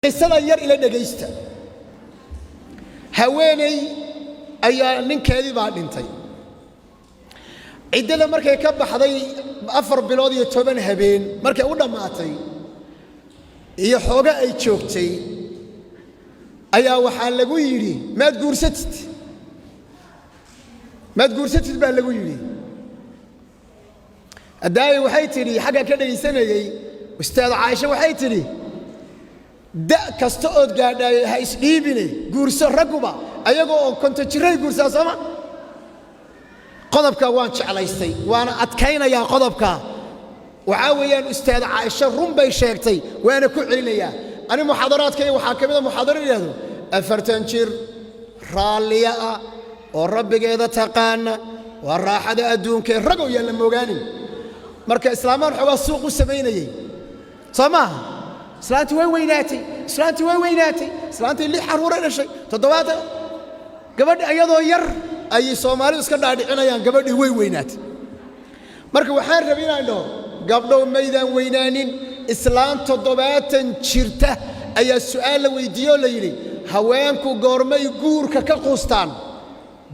qisada yar ila dhageysta haweenay ayaa ninkeedii baa dhintay ciidada markay ka baxday 4 bilood iyo 10 habeen markay u dhamaatay iyo xooga ay joogtay ayaa waxa lagu yiri maad guursatid baa lagu yiri adaay waxay tiri xaga ka dhageysanayay ustaad Aisha waxay tiri da kasto oo gaadhay ha isdhiibine guurso raguba ayagoo konta jiray guursaa sama qodobka waan jeclaystay waana adkaynaya qodobka waxa weeyaan ustaad Aisha runbay sheegtay waana ku celinayaa ani muxaadaraadkay waxa kamid ah muxaadaradaadu afartan jir raaliya oo rabbigeeda taqaana waa raaxada adduunka ragow yaan la moogaanin marka islaamaan xogaa suuq u sameynayay samaha islaanti way weynaatay islaanti li xaruura dhashay toddobaad gabadh ayadoo yar ay Soomaalidu iska dhaadhicinayaan gabadhi way weynaatay marka waxaan rabay inaan dhaho gabdhow maydaan weynaanin islaan 70 jirta ayaa su'aal la weydiiyo la yiri haweenku goormay guurka ka quustaan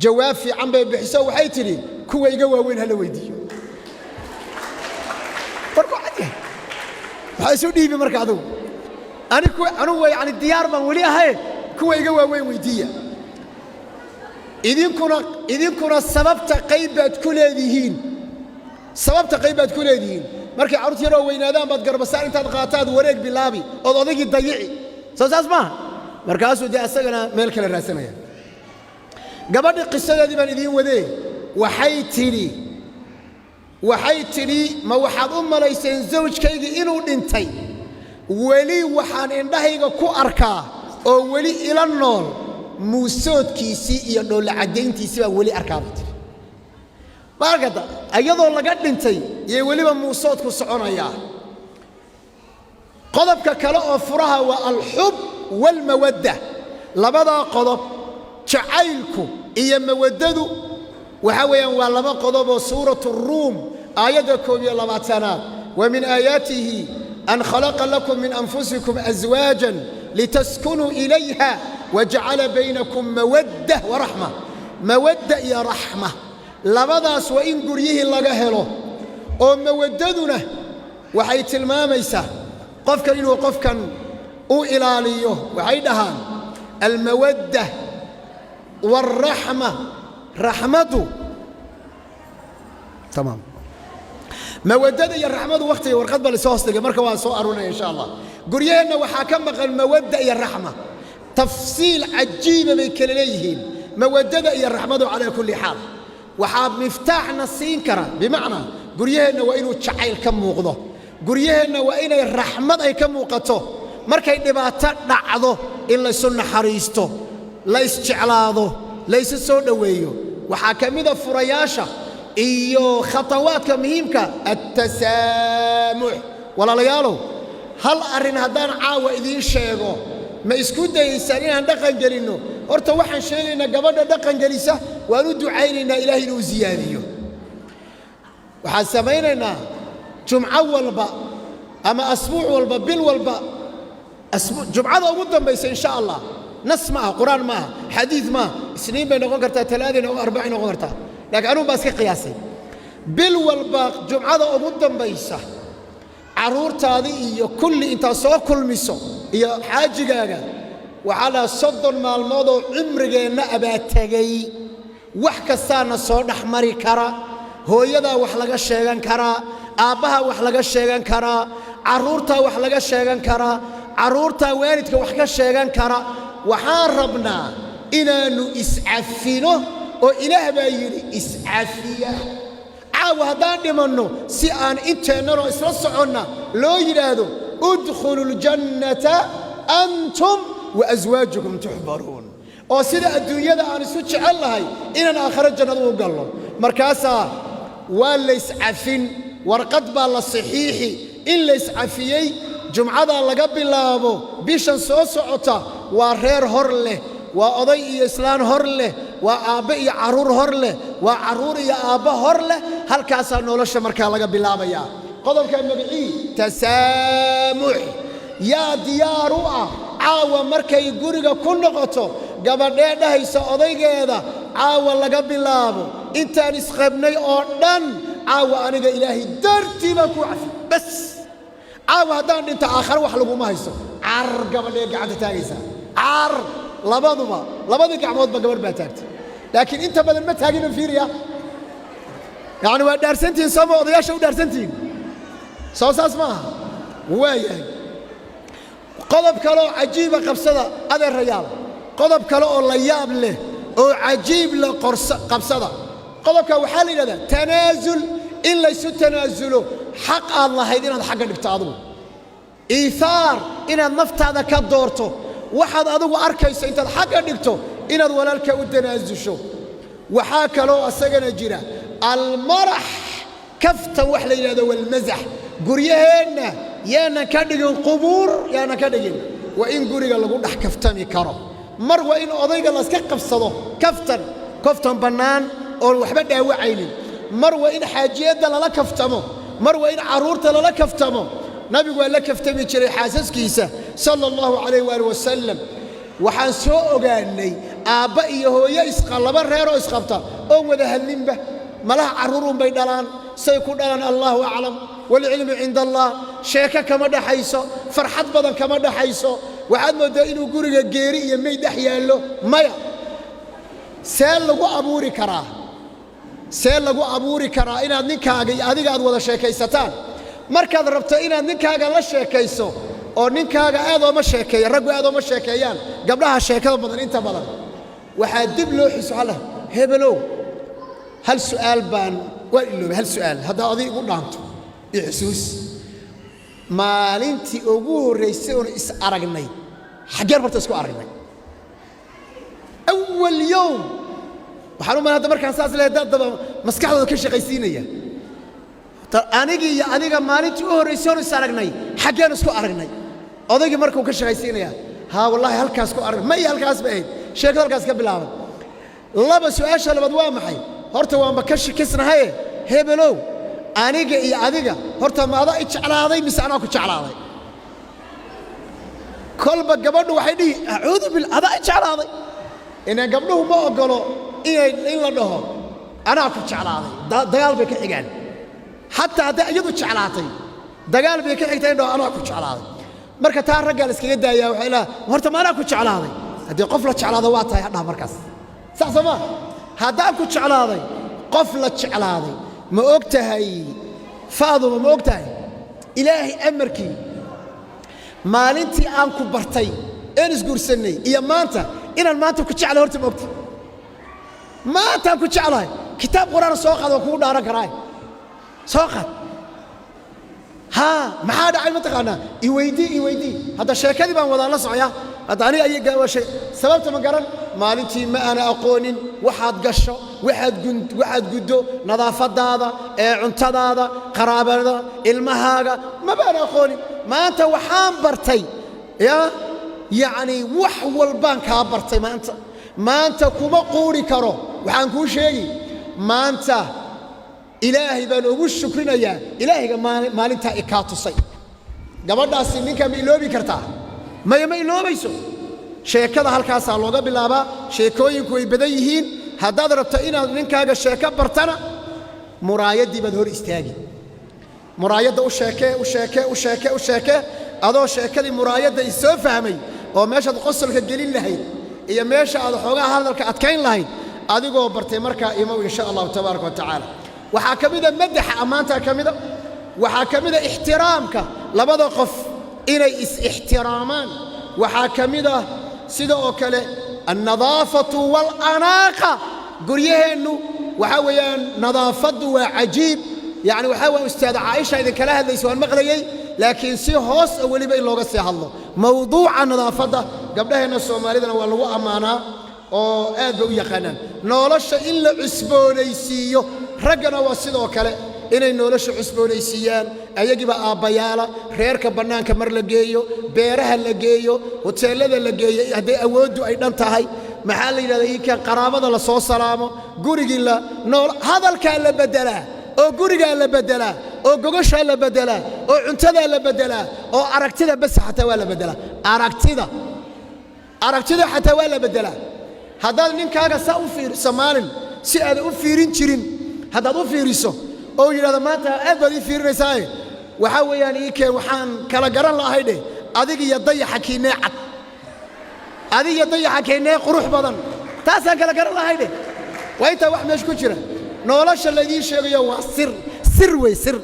jawaab fiican bay bixiso waxay tiri kuwa iga waaweyn hala weydiiyo marka waxay soo dhiibay marka adigu anigu yani diyaar baan wali ahay kuwa iga waaweyn weydiiya idinkuna sababta qaybaad ku leedihiin markay carruurta yaroo weynaadaan baad garbasaar intaad qaataad wareeg bilaabi ood odagii dayici soo saas maaha markaasuu dee asagana meel kale raadsanaya gabadhi qisadeedii baan idiin wadee waxay tidhi ma waxaad u malayseen zawjkayga inuu dhintay weli waxaan indhahayga ku arkaa oo weli ila nool muusoodkiisii iyo dhoolla cadayntiisii baa weli arkaabtay markada ayadoo laga dhintay iyo weliba muusoodku soconaya qodobka kale oo furaha waa alhub wal mawadda labada qodob jacaylku iyo mawaddadu waxa weeyaan waa laba qodob oo suuratu ruum aayada 22 wa min ayatihi an khalaqa lakum min anfusikum azwajan litaskunu ilayha waja'ala baynakum mawadda wa rahma mawadda ya rahma labadaas waa in guryihi laga helo oo mawaddaduna waxay tilmaamaysaa qofkan inuu qofkan u ilaaliyo waxay dhahaan almawadda والرحمة رحمته تمام مودة يا الرحمة وقتي ورقد بالسوستة مركب واسوأرونا إن شاء الله قرينا وحكم المودة يا الرحمة تفصيل عجيب بكليهن مودة يا الرحمة على كل حال وحاب مفتاح نصين كرا بمعنى قرينا وإنه تشعيل كم وقضه قرينا وإنه الرحمة أي كم وقته مركب نبات نعضه إلا سنة حريسته ليس جعلاده ليس سودويه وحاكميدا فرياشة إيو خطوات مهمة التسامح ولا ليالو هل أرين هدان عاوة إذين شيغو ما إسكود يسانين عن دقن جلينو أرتا وحن شيغينا قبضا دقن جليسة ونودو عيننا إلهي نوزيانيو وحاسميننا جمعة والبا أما أسبوع والبا بل والبا جمعة ومدن بيس إن شاء الله نص معه قرآن معه حديث معه سنين بين غرتها 3 أو 4 غرتها لكن أنا بس قياسي بل والباق جمعة أمودن بيسة عرور تاذي كل أنت صار كل مسو هي حاجة جاجا وعلى صدر مع الموضوع عمرنا أبات تجي وحك السنة صار حمري كرا هو يدا وحلقة الشيغان كرا أبها وحلقة الشيغان كرا عرورتها وحلقة الشيغان كرا عرورتها والدك وحلقة الشيغان كرا وحاربنا إنانو إسعفينه وإله بايري إسعفية عاو هدان منه سيان إنتنا إسرسعنا لو يرادو ادخلوا الجنة أنتم وأزواجكم تحبرون وسيدة الدنيا دا أنا سوتش الله إننا آخر الجنة وقالوا مركاسا واللي إسعفين ورقد بالله صحيحي إلا إسعفيي جمعة الله قبل الله بيشن سوسعتا وغير هرله وأضيء إسلام هرله وأبي عرور هرله وعرور يا أبا هرله هل كاسر نولش مركا الله قبل الله يا قدم كان مبيعي تسامح يا ديار caawa markay guriga ku noqoto gabadhee dhahaysa odaygeeda caawa laga bilaabo intaan isqabnay oo dhan caawa aniga ilaahay dartii baan ku cafi bas caawa haddaan dhinta aakhare wax laguma hayso car gabadhee gacanta taagaysa car labadii gacmoodba gabadh baa taagtay laakiin inta badan ma taagina fiiriya يعني waa dhaarsantiin sama odayaasha u dhaarsantiin soo saas ma aha waayahay qodob kale oo cajiiba qabsada adeerayaal qodob kale oo la yaab leh oo cajiib la qabsada qodobka waxaa la yidhahdaa tanaasul in laysu tanaasulo xaq aad lahayd inaad xagga dhigto adigu iithaar inaad naftaada ka doorto waxaad adigu arkayso intaad xagga dhigto inaad walaalka u tanaasusho waxaa kaloo asagana jira المرح كفتا وحلا ينادى والمزح قريهنا يانا كادقين قبور يانا كادقين وإن قريقا لقول نح كفتامي كارو مر وإن أضيقا لاسكا قفصدو كفتن بنان أو وحبا داوى عيني مر وإن حاجيات لا كفتمو مر وإن عرورتا لا كفتمو نبي قال لك كفتمي تشري حاسس كيسة صلى الله عليه وآله وسلم وحان سوء قالني آبائي هو يسقى لبر ريرو يسقبتا أو وذا هلين به ملها عرورون بيدلان سيكون دلان الله أعلم والعلم عند الله شيكا كما دحيسو فرحت بدن كما دحيسو وعاد مدى إنو قريقا قيري يمي دحيان له مايا سيال لغو أبوري كرا إنا ننكاقي أديق أدوذا شيكيستان مركز ربطا إنا ننكاقا لا شيكيسو أو ننكاقا أدو ما شيكي رقو أدو ما شيكيان قبلها شيكا بدن انت بدن وحاد دب لو حسو على هبلو هل سؤال بان وإلو هل سؤال هذا أضيء قول لعنته إحسوس maalintii ugu horeysay oo is aragnay xageer barta isku aragnay awwal yawm waxaan u malaynaa markaan saas leeyahay dad maskaxdooda ka shaqaysiinaya anigi iyo adiga maalintii ugu horeysay oo is aragnay xageer isku aragnay odaygi markuu ka shaqaysiinaya ha wallahi halkaas ku aragnay ma halkaas bay sheekada halkaas ka bilaabay laba su'aasha labaad waa maxay horta waan ba ka shakisnahay hebelow aniga iyo adiga horta ma ada jeclaaday mise anaa ku jeclaaday kolba gabadhu waxay dhihi a'uudu bil ada jeclaaday inay gabdhuhu ma ogolo in la dhaho anaa ku jeclaaday dagaal bay ka xigaan hatta haday iyadu jeclaatay dagaal bay ka xigtay indho anaa ku jeclaaday marka taa ragga la iskaga daayaa waxa ilaa horta ma anaa ku jeclaaday hadii qof la jeclaado waa tahay hadha markaas sax sama hadaa ku jeclaaday qof la jeclaaday ما أقتهي فاضل ما أقتهي إلهي أمركي مالنتي أنكو برتي إنس قرسني إيا مانتا إن المانتا كتش على هرتم أقتي مانتا كتش على كتاب قرآن سوقت وكون دارك راي سوقت ها ما حدا علم تقانا يويدي هذا الشيء كذب ولا الله صعيا هذا أنا أي جوا شيء سببت ما قرن مالنتي ما أنا أقول واحد قشة واحد قدو نظافة هذا عنت هذا قرابة هذا المهاجة ما بأنا أقول ما أنت وحام برتي يعني وحول البنك برتي ما أنت كم قوري كرو وحنكون شيء ما أنت إلهي بنو شكرنا يا إلهي ما أنت إكاتو صي قبل ده سنين كم إلوبي كرتا ما إلوبي سو شيء كذا هالكاس على لغة باللعبة شيء كوي بديهين هذا ربطنا منك هذا الشيء برتنا مرايد دي بدور استاجي مرايد وشاكة هذا الشيء دي مرايد يسوي فهمي وماشى تقصر الجليل لهي هي ماشى على حوجة هذا الكأتكين لهي هذا جو برتمركا يمو إن شاء الله تبارك وتعالى وحكم إذا مدح أمانتها كمذا وحكم إذا احترامك لبض قف إلى احترامان وحكم إذا سيدا أكله النظافة والأناقة قريه إنه وحاوي نظافة وعجيب يعني وحاوي أستاذ عائشة إذا كلاه هذا يسوى المغربي لكن سي هوس أولي بين لغة سي الله موضوع النظافة قبلها الناس الصوماليين والله أمانة أو أدو يقنن نولش إلا عسبونيسيو رجنا وسيدا وكله إن نولش عسبونيسيان أيجي بقى أبيالا غير كبنان كمر لجيو بيرها لجيو وتسلد لجيو هذي أودو أيضا تهاي محلي لذي كان قرابة الله صو سلامه قريج الله نول هذا الكلام بدله أو قريج الله بدله أو جوجش الله بدله أو عنتذا الله بدله أو أركتذا بس حتى ولا بدله أركتذا aragtida xataa waa la bedelaa haddaad ninkaaga saa u fiiriso maalin si aad u fiirin jirin haddaad u fiiriso oo yidhahdo maanta aad baad ii fiirinaysaaye waxaa weeyaan ii keen waxaan kala garan lahay dheh adig iyo dayaxa kiinee cad adig iyo dayaxa kiinee qurux badan taasaan kala garan lahay dheh waa intaa wax meesha ku jira nolosha laydiin sheegayo waa sir wey sir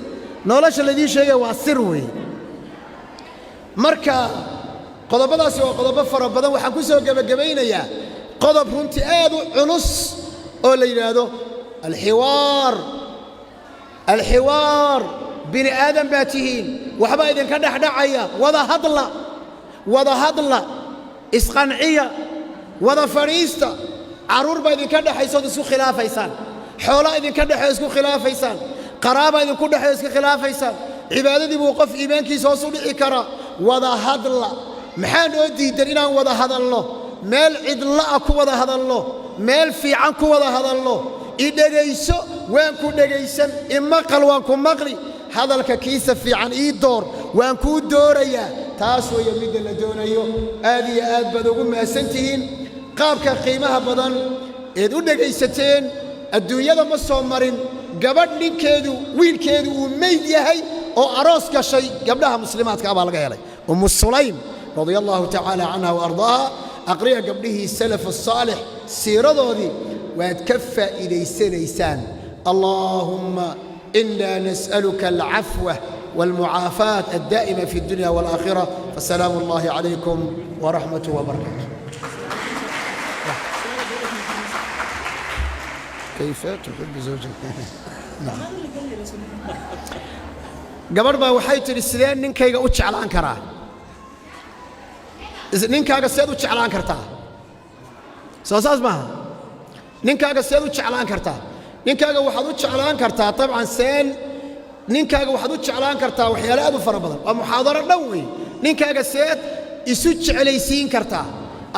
nolosha laydiin sheegayo waa sir wey marka qodobadaasi waa qodobo fara badan waxaan ku soo gebagabaynayaa qodob runtii aad u culus oo la yidhaahdo alxiwaar bini aadan baa tihiin waxbaa idinka dhexdhacaya wada hadla isqanciya wada fadhiista carruur baa idinka dhexaysa ood isku khilaafaysaan xoolaa idinka dhexeyo isku khilaafaysaan qaraabaa idinku dhexeyo isku khilaafaysaan cibaadadii buu qof iimaankiisa hoos u dhici karaa wada hadla maxaa noo diidan inaan wada hadalno meel cidla'a ku wada hadalno meel fiican ku wada hadalno i dhegayso waan ku dhegaysan i maqal waan ku maqli hadalka kiisa fiican ii door waan kuu doorayaa taas weeye midda la doonayo aad iyo aad baad ugu mahadsan tihiin qaabka qiimaha badan eed u dhegaysateen adduunyada ma soo marin gabadh ninkeedu wiilkeedu uu meyd yahay oo aroos gashay gabdhaha muslimaadka baa laga helay ummu sulaym radia allahu tacaala canha waardaaha aqriya gabdhihii salaf الصaalix siiradoodii waad ka faa'iidaysanaysaan allahumma inna nas'aluka alcafwa والمعافاة الدائمة في الدنيا والآخرة فسلام الله عليكم ورحمته وبركاته كيف تحب زوجك؟ نعم قبل ما وحيت السلام نينكايغا u jeclaan karaa ninkaaga seed u jeclaan kartaa soo saas maaha ninkaaga seed u jeclaan kartaa ninkaaga waxaad u jeclaan kartaa طبعا seen ninkaaga waxaad u jeclaan kartaa waxyaalo aad u fara badan waa muxaadaro dhan weey ninkaaga seed isu jeclaysiin kartaa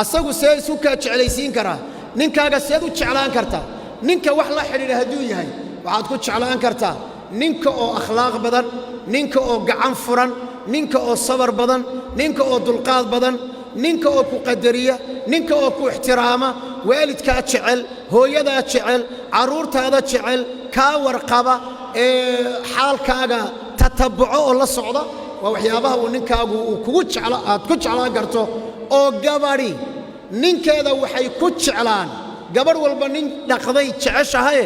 asagu seed isu ka jeclaysiin karaa ninkaaga seed u jeclaan kartaa ninka wax la xiriira hadduu yahay waxaad ku jeclaan kartaa ninka oo akhlaaq badan ninka oo gacan furan ninka oo sabar badan ninka oo dulqaad badan ninka oo ku qadariya ninka oo ku ixtiraama waalidkaa jecel hooyadaa jecel carruurtaada jecel kaa warqaba xaalkaaga tatabuco oo la socda waa waxyaabaha uu ninkaagu aad ku jeclaan karto oo gabadhi ninkeeda waxay ku jeclaan gabadh walba nin dhaqday jeceshahaye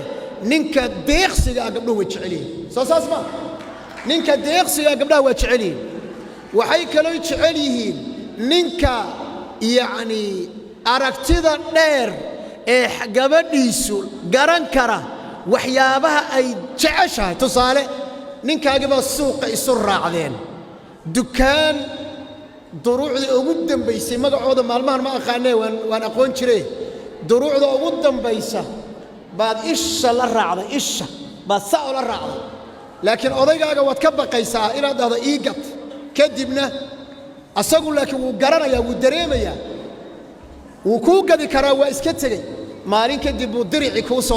ninka deeqsiga gabdhuhu way jecel yihiin soo saas ma ninka deeqsiga gabdhaha waa jecel yihiin waxay kaloo jecel yihiin ninka yacni aragtida dheer ee gabadhiisu garan kara waxyaabaha ay jeceshahay tusaale ninkaagibaa suuqa isu raacdeen dukaan duruucda ugu dambaysay magacooda maalmahan ma aqaanee waan aqoon jire duruucda ugu dambaysa baad isha la raacday isha baad saa la raacday laakiin odaygaaga waad ka baqaysaa inaad dhahdo ii gad kadibna asagu laakiin wuu garanayaa wuu dareemayaa wuu kuu gadi karaa waa iska tegey maalin kadib buu diricii kuu soo